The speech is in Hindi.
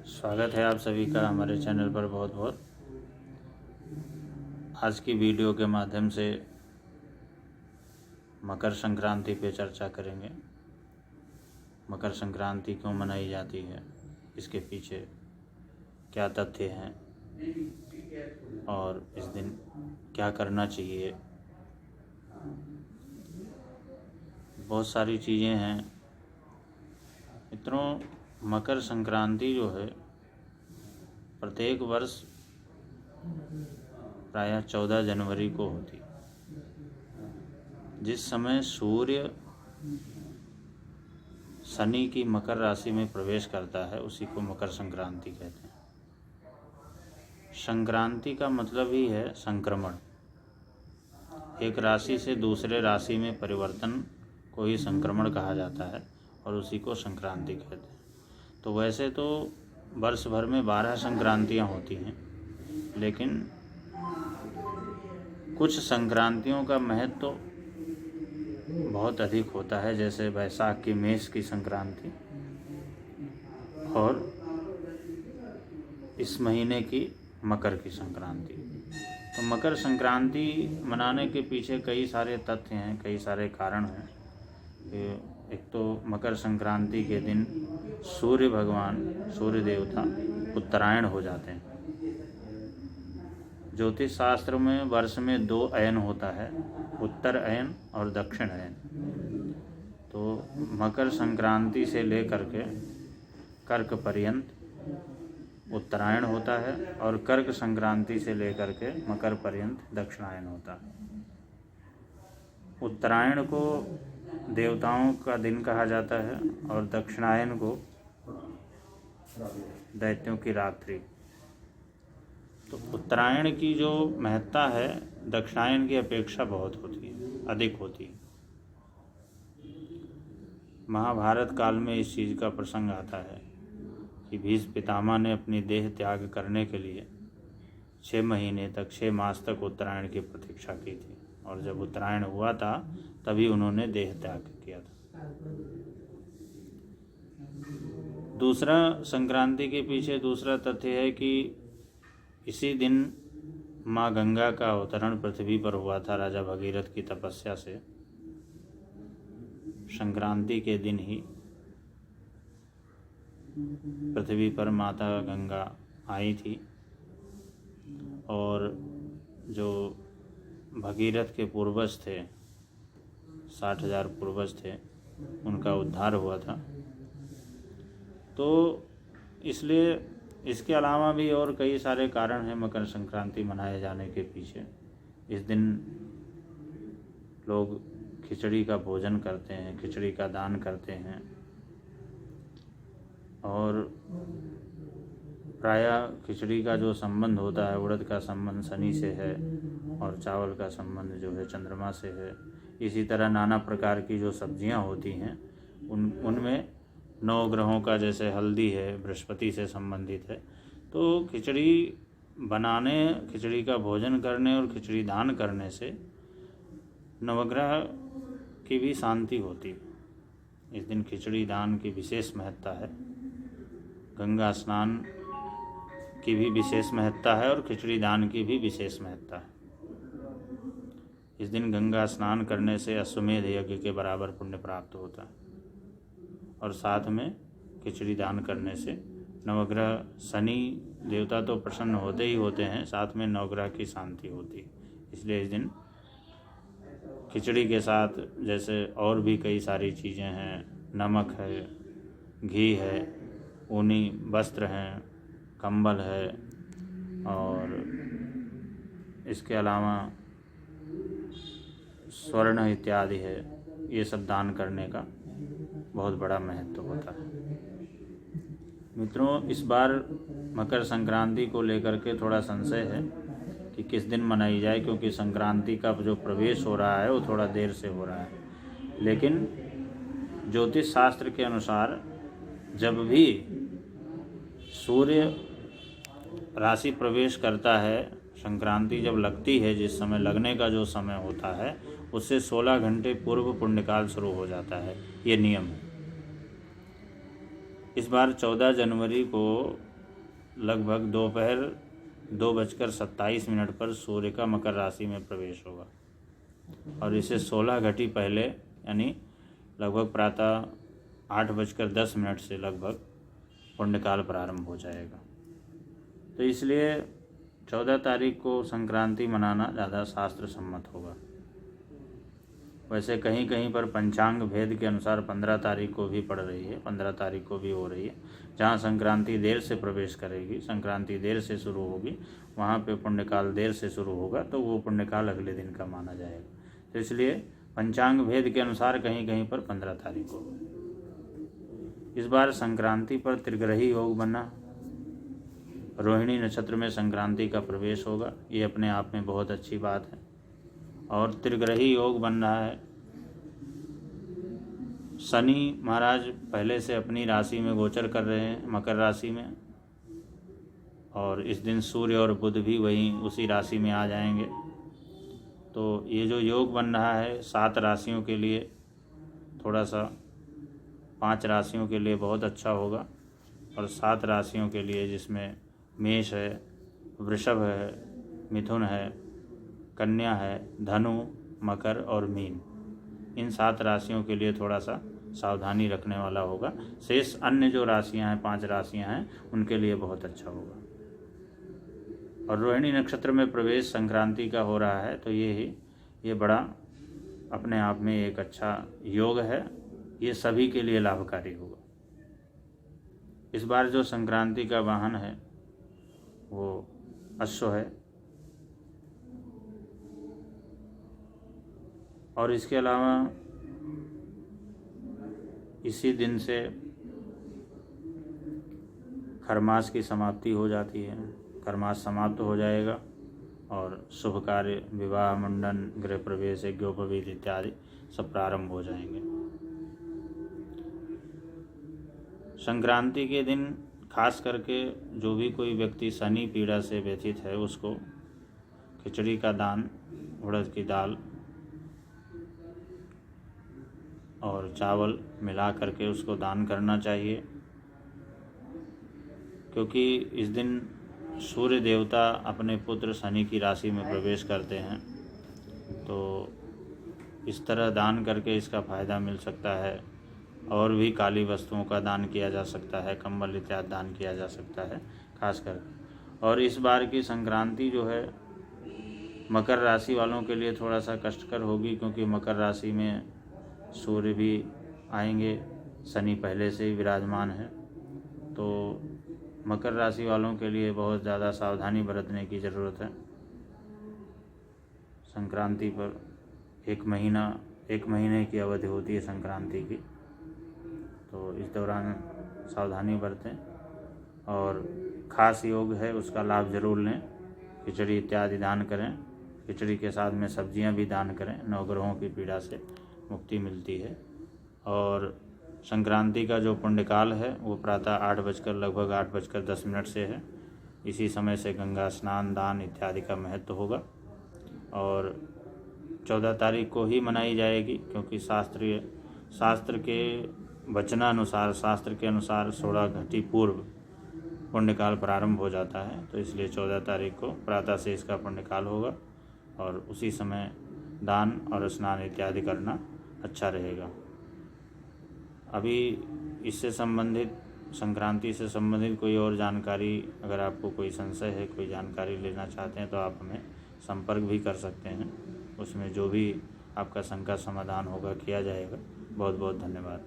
स्वागत है आप सभी का हमारे चैनल पर बहुत बहुत। आज की वीडियो के माध्यम से मकर संक्रांति पे चर्चा करेंगे। मकर संक्रांति क्यों मनाई जाती है, इसके पीछे क्या तथ्य हैं और इस दिन क्या करना चाहिए। बहुत सारी चीज़ें हैं मित्रों। मकर संक्रांति जो है प्रत्येक वर्ष प्रायः 14 जनवरी को होती, जिस समय सूर्य शनि की मकर राशि में प्रवेश करता है, उसी को मकर संक्रांति कहते हैं। संक्रांति का मतलब ही है संक्रमण। एक राशि से दूसरे राशि में परिवर्तन को ही संक्रमण कहा जाता है और उसी को संक्रांति कहते हैं। तो वैसे तो वर्ष भर में 12 संक्रांतियाँ होती हैं, लेकिन कुछ संक्रांतियों का महत्व तो बहुत अधिक होता है, जैसे वैशाख की मेष की संक्रांति और इस महीने की मकर की संक्रांति। तो मकर संक्रांति मनाने के पीछे कई सारे तथ्य हैं, कई सारे कारण हैं। एक तो मकर संक्रांति के दिन सूर्य भगवान, सूर्य देवता उत्तरायण हो जाते हैं। ज्योतिष शास्त्र में वर्ष में 2 अयन होता है, उत्तर अयन और दक्षिण अयन। तो मकर संक्रांति से लेकर के कर्क पर्यंत उत्तरायण होता है और कर्क संक्रांति से लेकर के मकर पर्यंत दक्षिणायन होता है। उत्तरायण को देवताओं का दिन कहा जाता है और दक्षिणायन को दैत्यों की रात्रि। तो उत्तरायण की जो महत्ता है दक्षिणायन की अपेक्षा बहुत होती है, अधिक होती है। महाभारत काल में इस चीज़ का प्रसंग आता है कि भीष्म पितामह ने अपनी देह त्याग करने के लिए 6 महीने तक, 6 मास तक उत्तरायण की प्रतीक्षा की थी, और जब उत्तरायण हुआ था तभी उन्होंने देह त्याग किया था। दूसरा, संक्रांति के पीछे दूसरा तथ्य है कि इसी दिन माँ गंगा का अवतरण पृथ्वी पर हुआ था राजा भगीरथ की तपस्या से। संक्रांति के दिन ही पृथ्वी पर माता गंगा आई थी और जो भगीरथ के पूर्वज थे, 60,000 पूर्वज थे, उनका उद्धार हुआ था। तो इसलिए इसके अलावा भी और कई सारे कारण हैं मकर संक्रांति मनाए जाने के पीछे। इस दिन लोग खिचड़ी का भोजन करते हैं, खिचड़ी का दान करते हैं और प्रायः खिचड़ी का जो संबंध होता है, उड़द का संबंध शनि से है और चावल का संबंध जो है चंद्रमा से है। इसी तरह नाना प्रकार की जो सब्जियां होती हैं उनमें 9 ग्रहों का, जैसे हल्दी है, बृहस्पति से संबंधित है। तो खिचड़ी बनाने, खिचड़ी का भोजन करने और खिचड़ी दान करने से नवग्रह की भी शांति होती है। इस दिन खिचड़ी दान की विशेष महत्ता है। गंगा स्नान की भी विशेष महत्ता है और खिचड़ी दान की भी विशेष महत्ता है। इस दिन गंगा स्नान करने से अश्वमेध यज्ञ के बराबर पुण्य प्राप्त होता है और साथ में खिचड़ी दान करने से नवग्रह, शनि देवता तो प्रसन्न होते ही होते हैं, साथ में नवग्रह की शांति होती है। इसलिए इस दिन खिचड़ी के साथ जैसे और भी कई सारी चीज़ें हैं, नमक है, घी है, ऊनी वस्त्र हैं, कंबल है और इसके अलावा स्वर्ण इत्यादि है। ये सब दान करने का बहुत बड़ा महत्व होता है। मित्रों, इस बार मकर संक्रांति को लेकर के थोड़ा संशय है कि किस दिन मनाई जाए, क्योंकि संक्रांति का जो प्रवेश हो रहा है वो थोड़ा देर से हो रहा है। लेकिन ज्योतिष शास्त्र के अनुसार जब भी सूर्य राशि प्रवेश करता है, संक्रांति जब लगती है, जिस समय लगने का जो समय होता है उससे 16 घंटे पूर्व पुण्यकाल शुरू हो जाता है। ये नियम है। इस बार 14 जनवरी को लगभग दोपहर 2:27 पर सूर्य का मकर राशि में प्रवेश होगा और इसे 16 घटी पहले यानी लगभग प्रातः 8:10 से लगभग पुण्यकाल प्रारंभ हो जाएगा। तो इसलिए 14 तारीख को संक्रांति मनाना ज़्यादा शास्त्र सम्मत होगा। वैसे कहीं कहीं पर पंचांग भेद के अनुसार 15 तारीख को भी पड़ रही है, 15 तारीख को भी हो रही है। जहाँ संक्रांति देर से प्रवेश करेगी, संक्रांति देर से शुरू होगी, वहाँ पे पुण्यकाल देर से शुरू होगा, तो वो पुण्यकाल अगले दिन का माना जाएगा। तो इसलिए पंचांग भेद के अनुसार कहीं कहीं पर 15 तारीख को। इस बार संक्रांति पर त्रिग्रही योग बना, रोहिणी नक्षत्र में संक्रांति का प्रवेश होगा, ये अपने आप में बहुत अच्छी बात है। और त्रिग्रही योग बन रहा है। शनि महाराज पहले से अपनी राशि में गोचर कर रहे हैं, मकर राशि में, और इस दिन सूर्य और बुध भी वहीं उसी राशि में आ जाएंगे। तो ये जो योग बन रहा है 7 राशियों के लिए थोड़ा सा, 5 राशियों के लिए बहुत अच्छा होगा, और 7 राशियों के लिए जिसमें मेष है, वृषभ है, मिथुन है, कन्या है, धनु, मकर और मीन, इन 7 राशियों के लिए थोड़ा सा सावधानी रखने वाला होगा। शेष अन्य जो राशियां हैं, 5 राशियां हैं, उनके लिए बहुत अच्छा होगा। और रोहिणी नक्षत्र में प्रवेश संक्रांति का हो रहा है, तो ये बड़ा अपने आप में एक अच्छा योग है, ये सभी के लिए लाभकारी होगा। इस बार जो संक्रांति का वाहन है वो अश्व है, और इसके अलावा इसी दिन से खरमास की समाप्ति हो जाती है। खरमास समाप्त हो जाएगा और शुभ कार्य, विवाह, मुंडन, गृह प्रवेश, यज्ञोपवीत इत्यादि सब प्रारंभ हो जाएंगे। संक्रांति के दिन खास करके जो भी कोई व्यक्ति शनि पीड़ा से व्यथित है, उसको खिचड़ी का दान, उड़द की दाल और चावल मिला करके उसको दान करना चाहिए, क्योंकि इस दिन सूर्य देवता अपने पुत्र शनि की राशि में प्रवेश करते हैं। तो इस तरह दान करके इसका फ़ायदा मिल सकता है। और भी काली वस्तुओं का दान किया जा सकता है, कंबल इत्यादि दान किया जा सकता है खास कर। और इस बार की संक्रांति जो है मकर राशि वालों के लिए थोड़ा सा कष्टकर होगी, क्योंकि मकर राशि में सूर्य भी आएंगे, शनि पहले से ही विराजमान है। तो मकर राशि वालों के लिए बहुत ज़्यादा सावधानी बरतने की ज़रूरत है। संक्रांति पर 1 महीने की अवधि होती है संक्रांति की, तो इस दौरान सावधानी बरतें और ख़ास योग है उसका लाभ ज़रूर लें। खिचड़ी इत्यादि दान करें, खिचड़ी के साथ में सब्जियां भी दान करें, नवग्रहों की पीड़ा से मुक्ति मिलती है। और संक्रांति का जो पुण्यकाल है वो प्रातः 8:10 से है। इसी समय से गंगा स्नान, दान इत्यादि का महत्व होगा। और 14 तारीख को ही मनाई जाएगी, क्योंकि शास्त्र के वचनानुसार, शास्त्र के अनुसार 16 घटी पूर्व पुण्यकाल प्रारंभ हो जाता है। तो इसलिए 14 तारीख को प्रातः से इसका पुण्यकाल होगा और उसी समय दान और स्नान इत्यादि करना अच्छा रहेगा। अभी इससे संबंधित, संक्रांति से संबंधित कोई और जानकारी, अगर आपको कोई संशय है, कोई जानकारी लेना चाहते हैं, तो आप हमें संपर्क भी कर सकते हैं। उसमें जो भी आपका शंका समाधान होगा किया जाएगा। बहुत बहुत धन्यवाद।